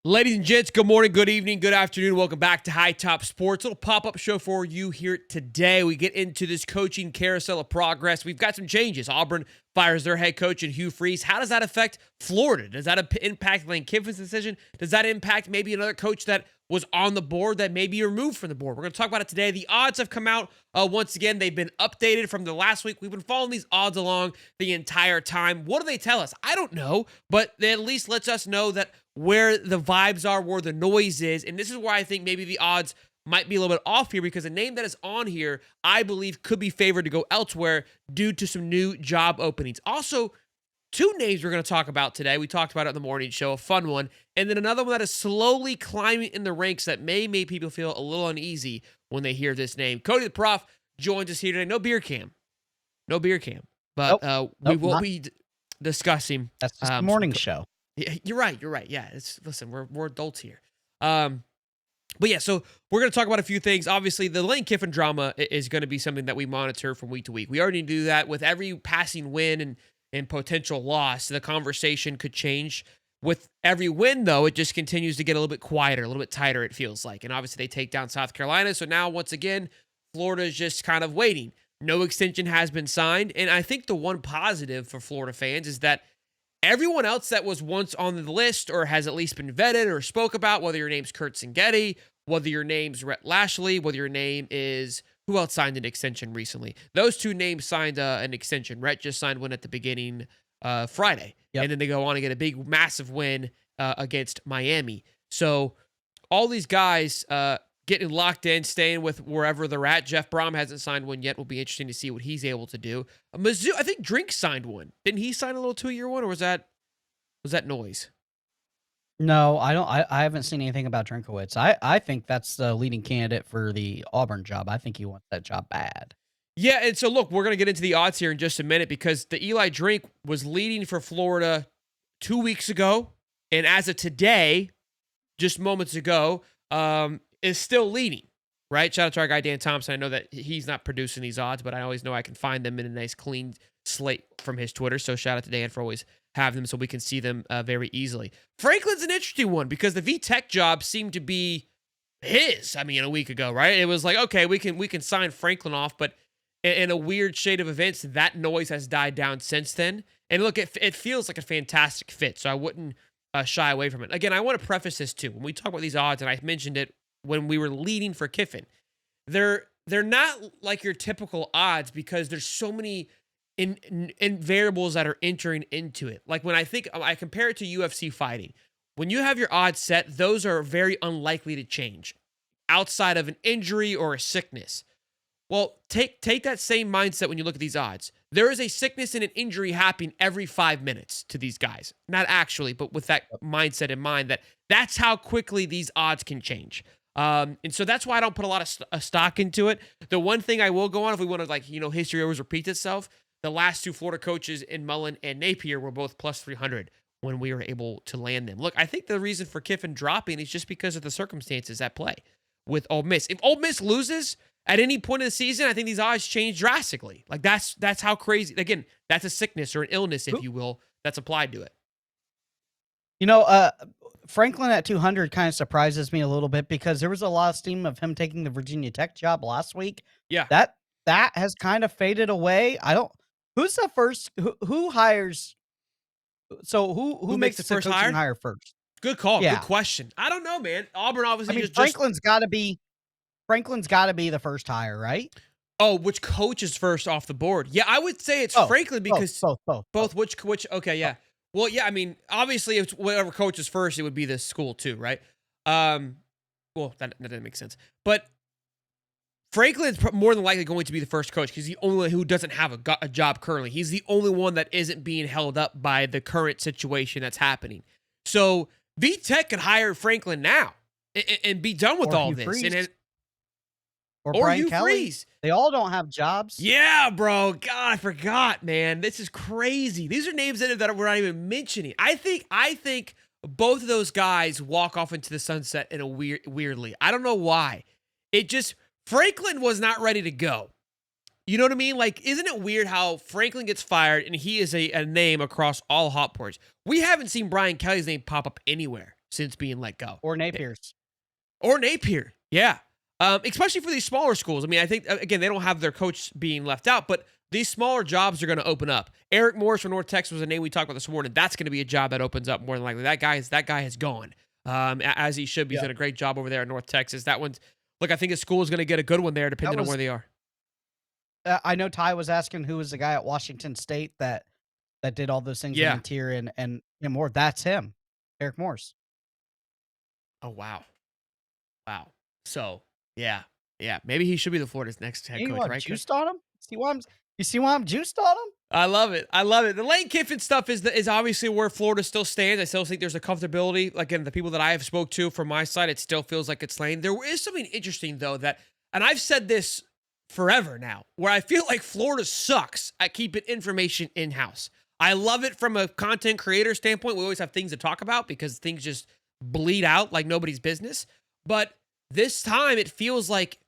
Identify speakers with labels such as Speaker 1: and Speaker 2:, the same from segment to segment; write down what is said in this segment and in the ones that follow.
Speaker 1: Ladies and gents, good morning, good evening, good afternoon. Welcome back to Hightop Sports. A little pop-up show for you here today. We get into this coaching carousel of progress. We've got some changes. Auburn fires their head coach and Hugh Freeze. How does that affect Florida? Does that impact Lane Kiffin's decision? Does that impact maybe another coach that was on the board that may be removed from the board? We're going to talk about it today. The odds have come out once again. They've been updated from the last week. We've been following these odds along the entire time. What do they tell us? I don't know, but they at least lets us know that where the vibes are, where the noise is. And this is where I think maybe the odds might be a little bit off here, because a name that is on here, I believe, could be favored to go elsewhere due to some new job openings. Also, two names we're going to talk about today. We talked about it on the morning show, a fun one. And then another one that is slowly climbing in the ranks that may make people feel a little uneasy when they hear this name. Cody the Prof joins us here today. No beer cam. No beer cam. But we will be discussing.
Speaker 2: That's just the morning show.
Speaker 1: Yeah, you're right. Yeah, listen, we're adults here. But yeah, so we're going to talk about a few things. Obviously, the Lane Kiffin drama is going to be something that we monitor from week to week. We already do that with every passing win and potential loss. The conversation could change. With every win, though, it just continues to get a little bit quieter, a little bit tighter, it feels like. And obviously, they take down South Carolina. So now, once again, Florida is just kind of waiting. No extension has been signed. And I think the one positive for Florida fans is that everyone else that was once on the list or has at least been vetted or spoke about, whether your name's Kurt Singetti, whether your name's Rhett Lashley, whether your name is, who else signed an extension recently? Those two names signed an extension. Rhett just signed one at the beginning Friday. Yep. And then they go on to get a big, massive win against Miami. So all these guys getting locked in, staying with wherever they're at. Jeff Brom hasn't signed one yet. Will be interesting to see what he's able to do. Mizzou, I think Drink signed one. Didn't he sign a little 2-year one, or was that noise?
Speaker 2: No, I don't. I haven't seen anything about Drinkowitz. I think that's the leading candidate for the Auburn job. I think he wants that job bad.
Speaker 1: Yeah, and so look, we're going to get into the odds here in just a minute, because the Eli Drink was leading for Florida 2 weeks ago, and as of today, just moments ago, is still leading, right? Shout out to our guy, Dan Thompson. I know that he's not producing these odds, but I always know I can find them in a nice, clean slate from his Twitter. So shout out to Dan for always having them so we can see them very easily. Franklin's an interesting one, because the VTech job seemed to be his, a week ago, right? It was like, okay, we can sign Franklin off, but in a weird shade of events, that noise has died down since then. And look, it feels like a fantastic fit, so I wouldn't shy away from it. Again, I want to preface this too. When we talk about these odds, and I mentioned it when we were leading for Kiffin, they're not like your typical odds, because there's so many in variables that are entering into it. Like when I compare it to UFC fighting, when you have your odds set, those are very unlikely to change outside of an injury or a sickness. Well, take that same mindset when you look at these odds. There is a sickness and an injury happening every 5 minutes to these guys. Not actually, but with that mindset in mind, that's how quickly these odds can change. And so that's why I don't put a lot of stock into it. The one thing I will go on, if we want to, history always repeats itself, the last two Florida coaches in Mullen and Napier were both plus 300 when we were able to land them. Look, I think the reason for Kiffin dropping is just because of the circumstances at play with Ole Miss. If Ole Miss loses at any point of the season, I think these odds change drastically. Like that's how crazy. Again, that's a sickness or an illness, if you will, that's applied to it.
Speaker 2: Franklin at 200 kind of surprises me a little bit, because there was a lot of steam of him taking the Virginia Tech job last week.
Speaker 1: Yeah.
Speaker 2: That has kind of faded away. Who's the first, who hires? So who makes the first hire first?
Speaker 1: Good call. Yeah. Good question. I don't know, man. Auburn obviously
Speaker 2: Franklin's got to be the first hire, right?
Speaker 1: Oh, which coach is first off the board? Yeah, I would say it's Franklin, because both. Which? Okay, yeah. Well, yeah. Obviously, if whatever coach is first, it would be the school too, right? Well, that doesn't make sense. But Franklin's more than likely going to be the first coach, because he's the only one who doesn't have a job currently. He's the only one that isn't being held up by the current situation that's happening. So VTech could hire Franklin now and be done with all this.
Speaker 2: Or Hugh Freeze. They all don't have jobs.
Speaker 1: Yeah, bro. God, I forgot, man. This is crazy. These are names that we're not even mentioning. I think both of those guys walk off into the sunset in a weirdly. I don't know why. Franklin was not ready to go. You know what I mean? Like, isn't it weird how Franklin gets fired and he is a name across all hot ports? We haven't seen Brian Kelly's name pop up anywhere since being let go.
Speaker 2: Or Napier's.
Speaker 1: Or Napier, yeah. Especially for these smaller schools. I mean, I think, again, they don't have their coach being left out, but these smaller jobs are going to open up. Eric Morris from North Texas was a name we talked about this morning. That's going to be a job that opens up more than likely. That guy has gone, as he should be. He's done a great job over there in North Texas. That one's, look, I think his school is going to get a good one there, depending on where they are.
Speaker 2: I know Ty was asking who was the guy at Washington State that did all those things in the tier and more. That's him, Eric Morris.
Speaker 1: Oh, wow. Wow. So, yeah. Maybe he should be the Florida's next head coach, right?
Speaker 2: Juiced on him? You see why I'm juiced on him?
Speaker 1: I love it. The Lane Kiffin stuff is obviously where Florida still stands. I still think there's a comfortability. Again, the people that I have spoke to from my side, it still feels like it's Lane. There is something interesting, though, and I've said this forever now, where I feel like Florida sucks at keeping information in-house. I love it from a content creator standpoint. We always have things to talk about because things just bleed out like nobody's business. But this time it feels like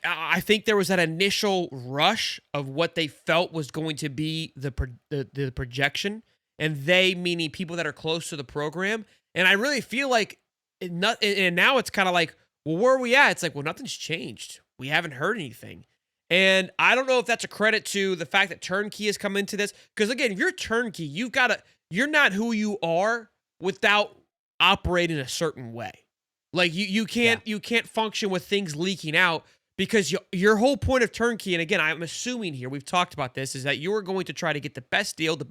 Speaker 1: I think there was that initial rush of what they felt was going to be the projection, and they meaning people that are close to the program. And I really feel like and now it's kind of like, well, where are we at? It's like, well, nothing's changed. We haven't heard anything. And I don't know if that's a credit to the fact that Turnkey has come into this. Because again, if you're Turnkey, you're not who you are without operating a certain way. Like you can't function with things leaking out, because your whole point of Turnkey, and again, I'm assuming here, we've talked about this, is that you're going to try to get the best deal, the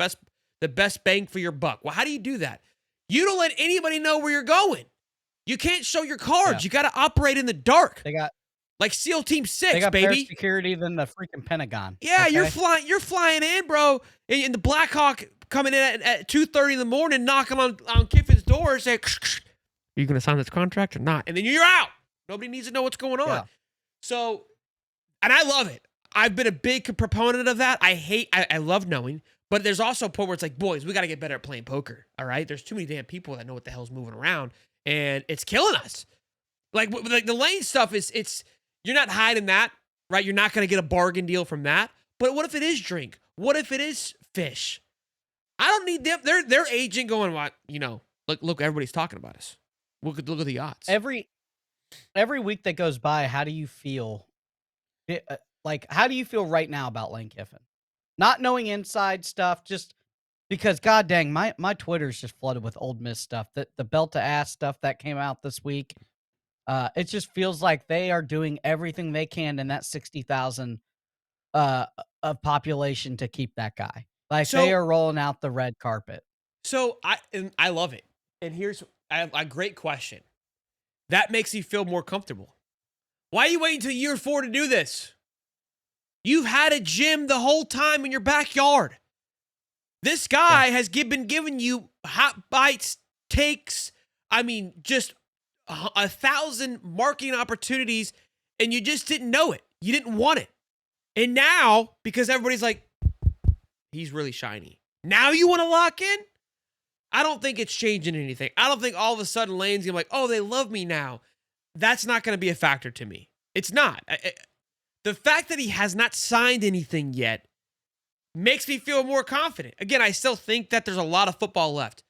Speaker 1: best bang for your buck. Well, how do you do that? You don't let anybody know where you're going. You can't show your cards. You got to operate in the dark.
Speaker 2: They got
Speaker 1: like SEAL Team 6,
Speaker 2: they got
Speaker 1: baby.
Speaker 2: better security than the freaking Pentagon.
Speaker 1: Yeah,
Speaker 2: okay?
Speaker 1: You're flying in, bro. And the Black Hawk coming in at 2:30 in the morning, knocking on Kiffin's door and saying, "Are you going to sign this contract or not?" And then you're out. Nobody needs to know what's going on.
Speaker 2: Yeah.
Speaker 1: So, and I love it. I've been a big proponent of that. I love knowing, but there's also a point where it's like, boys, we got to get better at playing poker. All right. There's too many damn people that know what the hell's moving around, and it's killing us. Like the Lane stuff you're not hiding that, right? You're not going to get a bargain deal from that. But what if it is drink? What if it is fish? I don't need them. Their agent going, what? Look, everybody's talking about us. Look at the odds.
Speaker 2: Every week that goes by, how do you feel? How do you feel right now about Lane Kiffin? Not knowing inside stuff, just because, god dang, my Twitter's just flooded with Ole Miss stuff. The belt to ass stuff that came out this week. It just feels like they are doing everything they can in that 60,000 of population to keep that guy. They are rolling out the red carpet.
Speaker 1: So I love it. And here's a great question. That makes me feel more comfortable. Why are you waiting until year 4 to do this? You've had a gym the whole time in your backyard. This guy has been giving you hot bites, takes, just 1,000 marketing opportunities, and you just didn't know it. You didn't want it. And now, because everybody's like, he's really shiny. Now you want to lock in? I don't think it's changing anything. I don't think all of a sudden Lane's going to be like, oh, they love me now. That's not going to be a factor to me. It's not. The fact that he has not signed anything yet makes me feel more confident. Again, I still think that there's a lot of football left.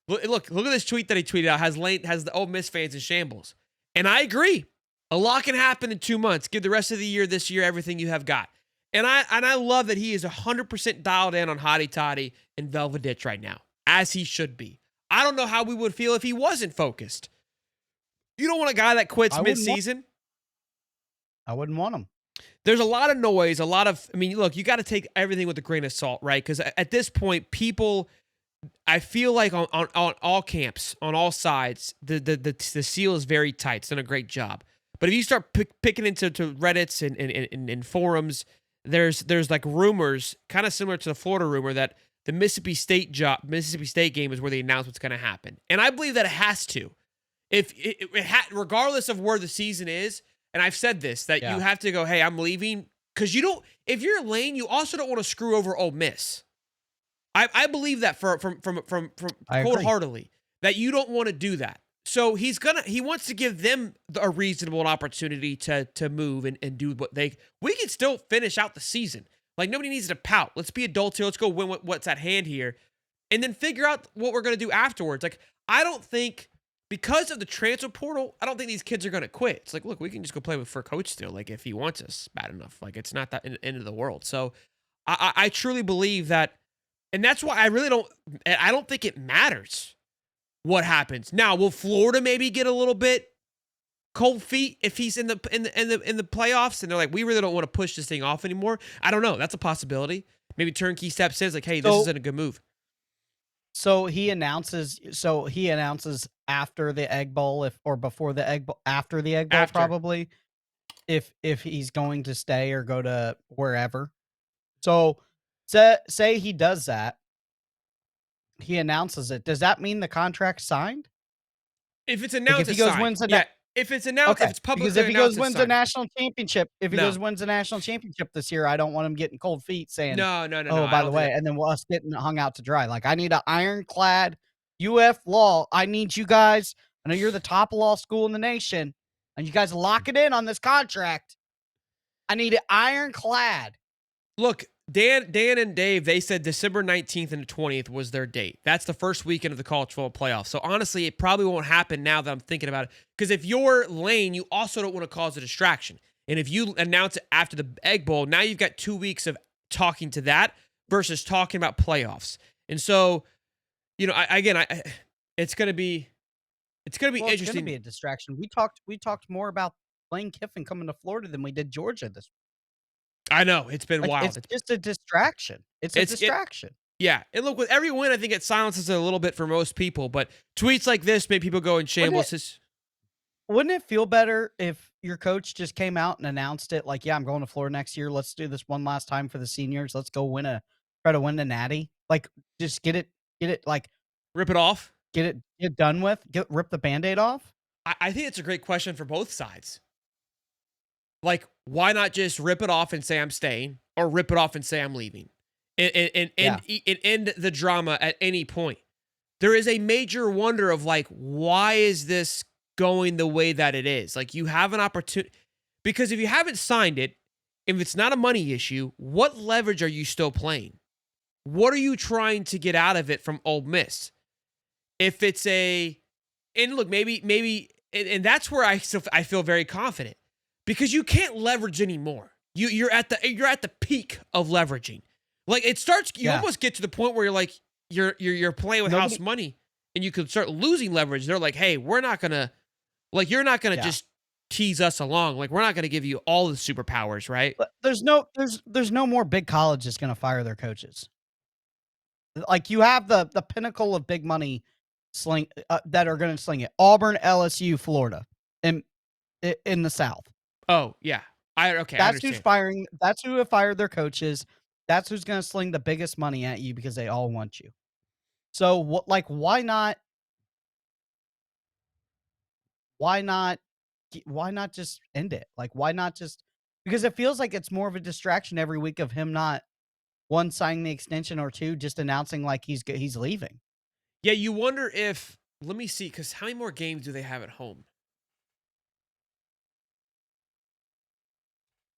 Speaker 1: Look at this tweet that he tweeted out. Has the Ole Miss fans in shambles. And I agree. A lot can happen in 2 months. Give the rest of the year, this year, everything you have got. And I love that he is 100% dialed in on Hottie Toddy and Velvet Ditch right now, as he should be. I don't know how we would feel if he wasn't focused. You don't want a guy that quits mid-season.
Speaker 2: I wouldn't want him.
Speaker 1: There's a lot of noise, look, you got to take everything with a grain of salt, right? Because at this point, people, I feel like on all camps, on all sides, the seal is very tight. It's done a great job. But if you start picking into Reddits and forums, there's like rumors, kind of similar to the Florida rumor, that the Mississippi State game is where they announce what's going to happen. And I believe that it has to. Regardless of where the season is, and I've said this, that you have to go, hey, I'm leaving. Because if you're Lane, you also don't want to screw over Ole Miss. I believe that from cold-heartedly, that you don't want to do that. So he wants to give them a reasonable opportunity to move and do we can still finish out the season. Like, nobody needs to pout. Let's be adults here. Let's go win what's at hand here. And then figure out what we're going to do afterwards. Like, I don't think because of the transfer portal, I don't think these kids are going to quit. It's like, look, we can just go play with for coach still. Like if he wants us bad enough, like it's not that end of the world. So I truly believe that, and that's why I don't think it matters what happens. Now, will Florida maybe get a little bit cold feet if he's in the playoffs and they're like, we really don't want to push this thing off anymore? I don't know. That's a possibility. Maybe Turnkey steps in, like, hey, this isn't a good move.
Speaker 2: So he announces after the Egg Bowl, or before the Egg Bowl, after the Egg Bowl, probably, if he's going to stay or go to wherever. So say he does that, he announces it. Does that mean the contract's signed?
Speaker 1: If it's announced,
Speaker 2: if he goes wins
Speaker 1: if it's announced, if it's publicly
Speaker 2: because if he
Speaker 1: announced,
Speaker 2: goes wins a national championship, this year, I don't want him getting cold feet saying,
Speaker 1: no.
Speaker 2: Oh, by the way, and then us getting hung out to dry. Like, I need an ironclad UF law. I need you guys. I know you're the top law school in the nation, and you guys lock it in on this contract. I need it ironclad.
Speaker 1: Look, Dan and Dave, they said December 19th and the 20th was their date. That's the first weekend of the college football playoffs. So honestly, it probably won't happen now that I'm thinking about it. Because if you're Lane, you also don't want to cause a distraction. And if you announce it after the Egg Bowl, now you've got 2 weeks of talking to that versus talking about playoffs. And so, it's going to be interesting.
Speaker 2: It's going to be a distraction. We talked more about Lane Kiffin coming to Florida than we did Georgia this week.
Speaker 1: I know. It's been wild.
Speaker 2: It's just a distraction. It's a distraction.
Speaker 1: Yeah. And look, with every win, I think it silences it a little bit for most people. But tweets like this make people go in shambles.
Speaker 2: Wouldn't it feel better if your coach just came out and announced it like, yeah, I'm going to Florida next year. Let's do this one last time for the seniors. Let's go try to win the natty. Like, just get it, like,
Speaker 1: rip it off.
Speaker 2: Get it done with. Rip the Band-Aid off.
Speaker 1: I think it's a great question for both sides. Like, why not just rip it off and say I'm staying, or rip it off and say I'm leaving, and end the drama at any point? There is a major wonder of like, why is this going the way that it is? Like, you have an opportunity, because if you haven't signed it, if it's not a money issue, what leverage are you still playing? What are you trying to get out of it from Ole Miss? If it's and look, maybe, and that's where I feel very confident. Because you can't leverage anymore. You're at the peak of leveraging. Like, it starts, you almost get to the point where you're like, you're playing with house money, and you could start losing leverage. They're like, hey, we're not gonna, like, you're not gonna just tease us along. Like, we're not gonna give you all the superpowers, right?
Speaker 2: But there's no more big college that's gonna fire their coaches. Like, you have the pinnacle of big money that are gonna sling it. Auburn, LSU, Florida, in the South.
Speaker 1: Oh, yeah.
Speaker 2: That's who's firing. That's who have fired their coaches. That's who's going to sling the biggest money at you because they all want you. So what? Like, why not? Why not just end it? Like, why not just? Because it feels like it's more of a distraction every week of him not, one, signing the extension, or two, just announcing like he's leaving.
Speaker 1: Yeah, you wonder if. Let me see, because how many more games do they have at home?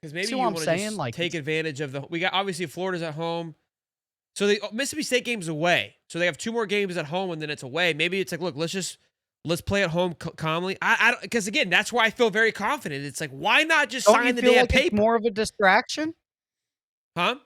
Speaker 1: Because maybe you want to just like take advantage of we got, obviously, Florida's at home. So the Mississippi State game's away. So they have 2 more games at home, and then it's away. Maybe it's like, look, let's play at home calmly. I don't, because again, that's why I feel very confident. It's like, why not just sign the damn paper?
Speaker 2: It's more of a distraction?
Speaker 1: Huh?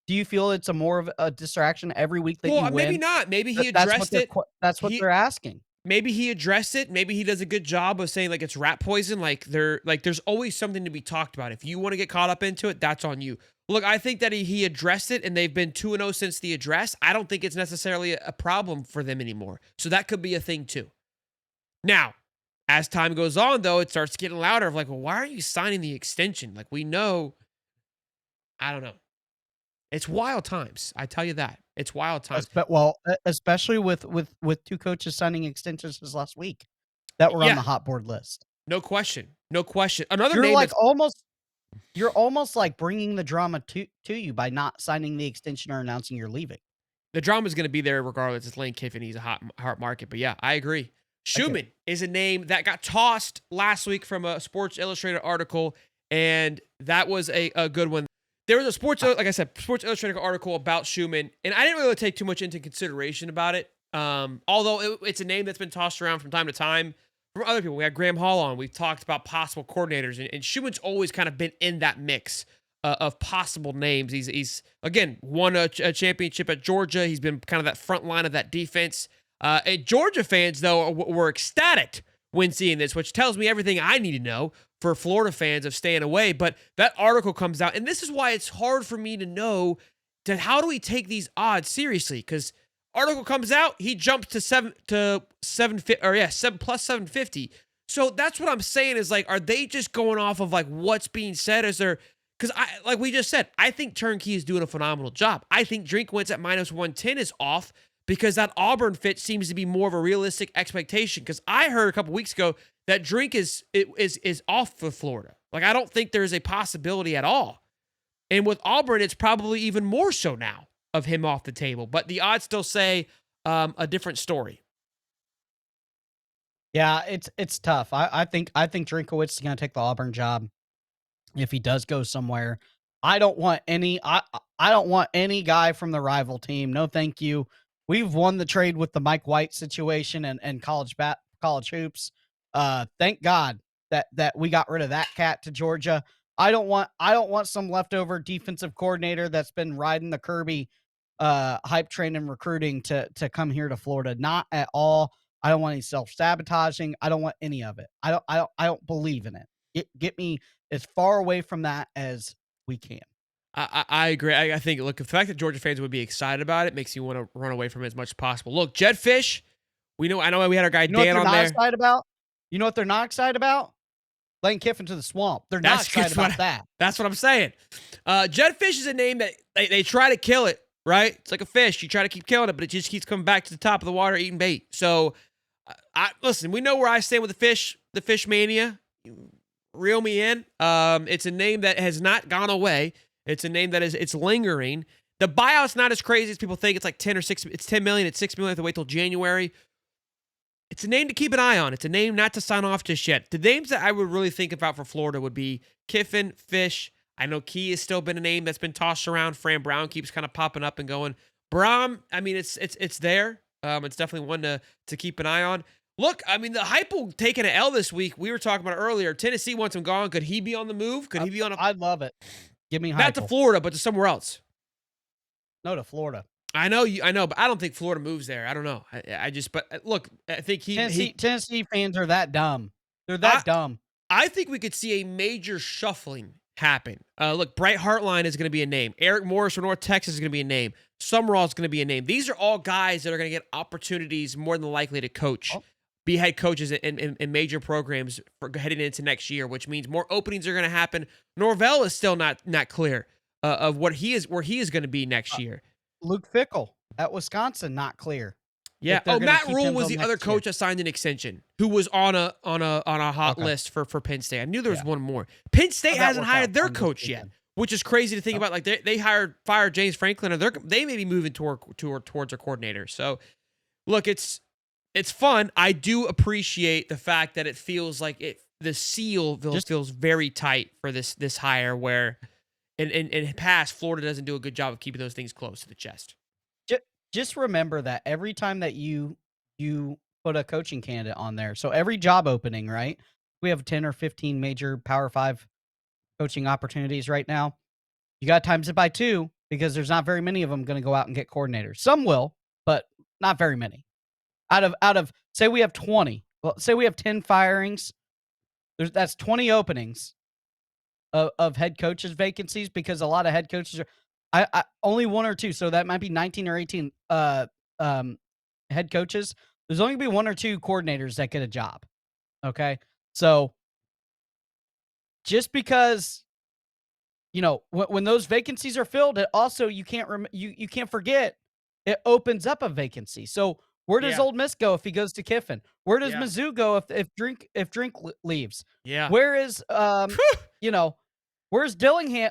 Speaker 2: Do you feel it's more of a distraction every week that you win?
Speaker 1: Maybe not. Maybe he addressed it.
Speaker 2: That's what they're asking.
Speaker 1: Maybe he addressed it. Maybe he does a good job of saying like it's rat poison. Like there's always something to be talked about. If you want to get caught up into it, that's on you. Look, I think that he addressed it, and they've been 2-0 since the address. I don't think it's necessarily a problem for them anymore. So that could be a thing too. Now, as time goes on, though, it starts getting louder of like, well, why aren't you signing the extension? Like, we know. I don't know. It's wild times. I tell you that. It's wild times.
Speaker 2: Especially with 2 coaches signing extensions this last week that were on the hot board list.
Speaker 1: No question.
Speaker 2: You're almost like bringing the drama to you by not signing the extension or announcing you're leaving.
Speaker 1: The drama is going to be there regardless. It's Lane Kiffin. He's a hot market. But yeah, I agree. Schumann is a name that got tossed last week from a Sports Illustrated article, and that was a good one. There was a Sports Illustrated article about Schumann, and I didn't really take too much into consideration about it. Although it's a name that's been tossed around from time to time from other people. We had Graham Hall on. We've talked about possible coordinators, and Schuman's always kind of been in that mix of possible names. He's again won a championship at Georgia. He's been kind of that front line of that defense. And Georgia fans, though, were ecstatic when seeing this, which tells me everything I need to know for Florida fans of staying away. But that article comes out, and this is why it's hard for me to know how do we take these odds seriously, because article comes out, he jumps to 750. So that's what I'm saying is, like, are they just going off of like what's being said? Is there, because I, like we just said, I think Turnkey is doing a phenomenal job. I think Drinkwitz at -110 is off because that Auburn fit seems to be more of a realistic expectation. Because I heard a couple weeks ago that Drink is off for Florida. Like, I don't think there's a possibility at all. And with Auburn, it's probably even more so now of him off the table. But the odds still say a different story.
Speaker 2: Yeah, it's tough. I think Drinkowitz is going to take the Auburn job if he does go somewhere. I don't want any guy from the rival team. No, thank you. We've won the trade with the Mike White situation and college hoops. Thank God that we got rid of that cat to Georgia. I don't want some leftover defensive coordinator that's been riding the Kirby hype train and recruiting to come here to Florida. Not at all. I don't want any self-sabotaging. I don't want any of it. I don't believe in it. Get me as far away from that as we can.
Speaker 1: I agree. I think, look, the fact that Georgia fans would be excited about it makes you want to run away from it as much as possible. Look, Jetfish, I know we had our guy Dan on there.
Speaker 2: Excited about? You know what they're not excited about? Lane Kiffin to the swamp. They're not excited about that.
Speaker 1: That's what I'm saying. Jetfish is a name that they try to kill it, right? It's like a fish. You try to keep killing it, but it just keeps coming back to the top of the water eating bait. So, listen, we know where I stand with the fish mania. Reel me in. It's a name that has not gone away. It's a name that it's lingering. The buyout's not as crazy as people think. It's like 10 or 6. It's 10 million. It's 6 million. I have to wait till January. It's a name to keep an eye on. It's a name not to sign off just yet. The names that I would really think about for Florida would be Kiffin, Fish. I know Key has still been a name that's been tossed around. Fran Brown keeps kind of popping up and going. Braum, I mean, it's there. It's definitely one to keep an eye on. Look, I mean, the Heupel taking an L this week. We were talking about it earlier. Tennessee wants him gone. Could he be on the move? Could he be on a...
Speaker 2: I'd love it. Give me Heupel.
Speaker 1: Not to Florida, but to somewhere else.
Speaker 2: No, to Florida.
Speaker 1: I know, but I don't think Florida moves there. I don't know. But look, I think
Speaker 2: Tennessee fans are that dumb. They're that dumb.
Speaker 1: I think we could see a major shuffling happen. Look, Bright Hartline is going to be a name. Eric Morris from North Texas is going to be a name. Summerall is going to be a name. These are all guys that are going to get opportunities more than likely to coach, be head coaches in major programs for heading into next year, which means more openings are going to happen. Norvell is still not clear of where he is going to be next year.
Speaker 2: Luke Fickell at Wisconsin, not clear.
Speaker 1: Yeah. Oh, Matt Rule was the other coach that signed an extension, who was on a hot list for Penn State. I knew there was one more. Penn State hasn't hired their coach yet, which is crazy to think about. Like they fired James Franklin, or they may be moving towards a coordinator. So, look, it's fun. I do appreciate the fact that it feels like the seal feels very tight for this hire, where in past Florida doesn't do a good job of keeping those things close to the chest.
Speaker 2: Just remember that every time that you put a coaching candidate on there, so every job opening, right? We have 10 or 15 major Power 5 coaching opportunities right now. You got to times it by 2 because there's not very many of them going to go out and get coordinators. Some will, but not very many. Out of say we have 20, well, say we have 10 firings, that's 20 openings of head coaches vacancies, because a lot of head coaches are I only 1 or 2, so that might be 19 or 18 head coaches. There's only gonna be 1 or 2 coordinators that get a job. Okay? So just because when those vacancies are filled, it also you can't forget it opens up a vacancy. So where does Ole Miss go if he goes to Kiffin? Where does Mizzou go if Drink leaves?
Speaker 1: Yeah.
Speaker 2: Where is where's Dillingham?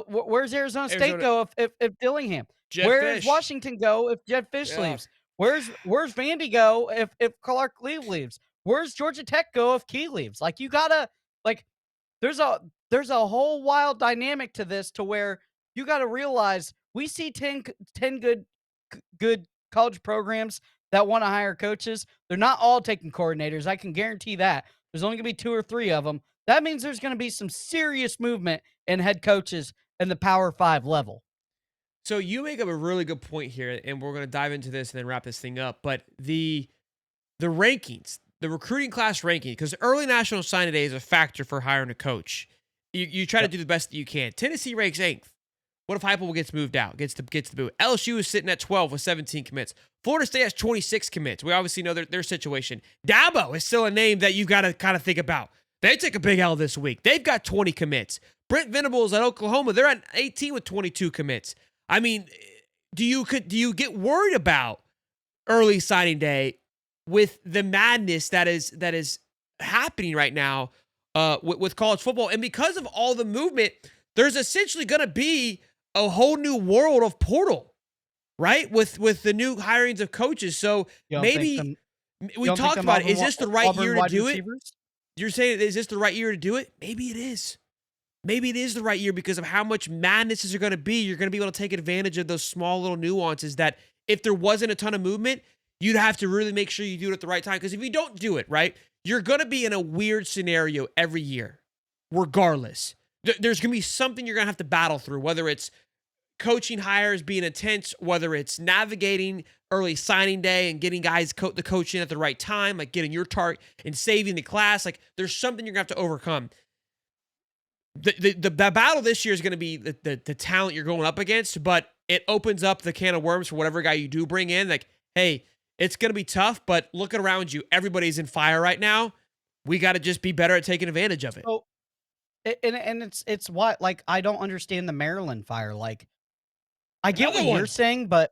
Speaker 2: Where's Arizona State go if Dillingham? Where's Washington go if Jed Fish leaves? Where's Vandy go if Clark Lee leaves? Where's Georgia Tech go if Key leaves? Like, you gotta there's a whole wild dynamic to this, to where you gotta realize we see 10 good college programs that want to hire coaches, they're not all taking coordinators. I can guarantee that. There's only going to be 2 or 3 of them. That means there's going to be some serious movement in head coaches in the Power 5 level.
Speaker 1: So you make up a really good point here, and we're going to dive into this and then wrap this thing up. But the rankings, the recruiting class ranking, because early national signing day is a factor for hiring a coach. You try to do the best that you can. Tennessee ranks 8th. What if Hightop gets moved out, gets the boot? LSU is sitting at 12 with 17 commits. Florida State has 26 commits. We obviously know their situation. Dabo is still a name that you've got to kind of think about. They took a big L this week. They've got 20 commits. Brent Venables at Oklahoma, they're at 18 with 22 commits. I mean, do you get worried about early signing day with the madness that is happening right now with college football? And because of all the movement, there's essentially going to be a whole new world of portal, right? With the new hirings of coaches. So maybe we talked about it. Is this the right year to do it? You're saying, is this the right year to do it? Maybe it is. Maybe it is the right year because of how much madness is going to be. You're going to be able to take advantage of those small little nuances that if there wasn't a ton of movement, you'd have to really make sure you do it at the right time. Because if you don't do it, right, you're going to be in a weird scenario every year, regardless. There's going to be something you're going to have to battle through, whether it's coaching hires being intense, whether it's navigating early signing day and getting guys the coach in at the right time, like getting your target and saving the class. Like there's something you're going to have to overcome. The battle this year is going to be the talent you're going up against, but it opens up the can of worms for whatever guy you do bring in. Like, hey, it's going to be tough, but look around you. Everybody's in fire right now. We got to just be better at taking advantage of it.
Speaker 2: So, and it's why, like, I don't understand the Maryland fire. Like, I get what you're saying, but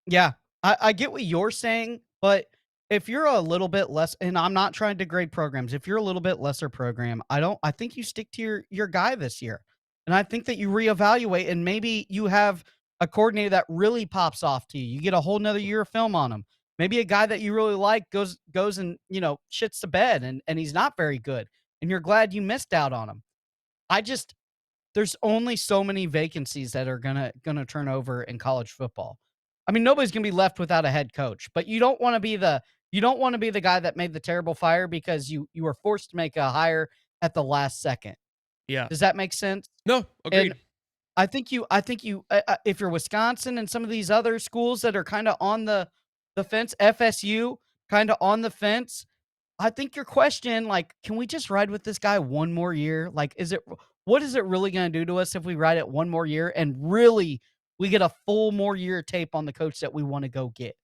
Speaker 2: yeah, I get what you're saying, but if you're a little bit less, and I'm not trying to degrade programs, if you're a little bit lesser program, I think you stick to your guy this year. And I think that you reevaluate and maybe you have a coordinator that really pops off to you. You get a whole nother year of film on him. Maybe a guy that you really like goes and, shits the bed and he's not very good. And you're glad you missed out on him. There's only so many vacancies that are gonna turn over in college football. I mean, nobody's gonna be left without a head coach, but you don't want to be the guy that made the terrible fire because you were forced to make a hire at the last second.
Speaker 1: Yeah.
Speaker 2: Does that make sense?
Speaker 1: No, agreed.
Speaker 2: And I think you, if you're Wisconsin and some of these other schools that are kind of on the fence, FSU kind of on the fence, I think your question, like, can we just ride with this guy one more year? Like, what is it really going to do to us if we ride it one more year and really we get a full more year tape on the coach that we want to go get?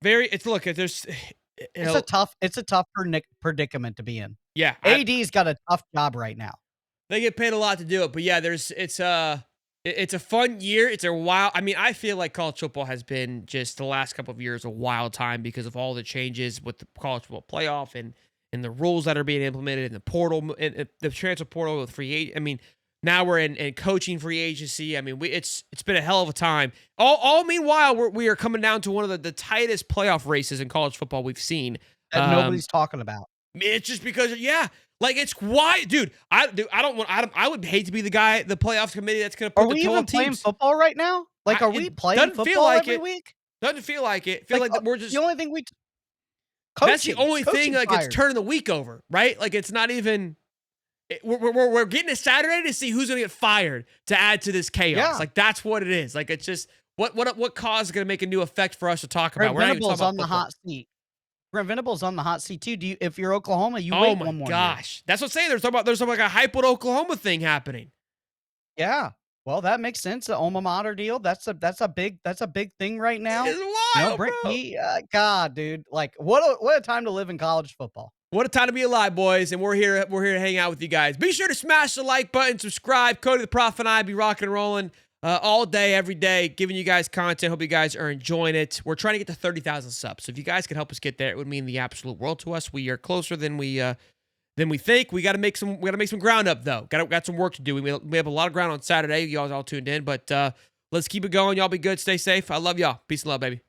Speaker 1: It's
Speaker 2: a tough predicament to be in.
Speaker 1: Yeah.
Speaker 2: AD's got a tough job right now.
Speaker 1: They get paid a lot to do it, but yeah, it's a fun year. It's a wild. I mean, I feel like college football has been just the last couple of years a wild time because of all the changes with the college football playoff and the rules that are being implemented in the portal and the transfer portal with free agent. I mean, now we're in coaching free agency. I mean, it's been a hell of a time. All meanwhile, we are coming down to one of the tightest playoff races in college football we've seen.
Speaker 2: That nobody's talking about.
Speaker 1: It's just because, yeah, like it's why, dude. I would hate to be the guy, the playoffs committee that's going to put the 12 teams.
Speaker 2: Are we even playing football right now? Like, are we playing football every week?
Speaker 1: Doesn't feel like it. Feel like we're just
Speaker 2: the only thing
Speaker 1: that's the only thing like it's turning the week over, right? Like it's not even. We're getting to Saturday to see who's going to get fired to add to this chaos. Yeah. Like that's what it is. Like it's just what cause is going to make a new effect for us to talk about.
Speaker 2: Brent Venables on the hot seat. Brent Venables on the hot seat too. If you're Oklahoma, you wait one more.
Speaker 1: Oh my gosh, that's what I'm saying. There's like a Hightop Oklahoma thing happening.
Speaker 2: Yeah, well, that makes sense. The alma mater deal. That's a big thing right now.
Speaker 1: It's wild,
Speaker 2: Brent,
Speaker 1: bro.
Speaker 2: God, dude, like what a time to live in college football.
Speaker 1: What a time to be alive, boys, and we're here to hang out with you guys. Be sure to smash the like button, subscribe. Cody the Prof and I be rocking and rolling all day, every day, giving you guys content. Hope you guys are enjoying it. We're trying to get to 30,000 subs, so if you guys could help us get there, it would mean the absolute world to us. We are closer than we think. We got to make some ground up though. Got some work to do. We have a lot of ground on Saturday. Y'all all tuned in, but let's keep it going. Y'all be good. Stay safe. I love y'all. Peace and love, baby.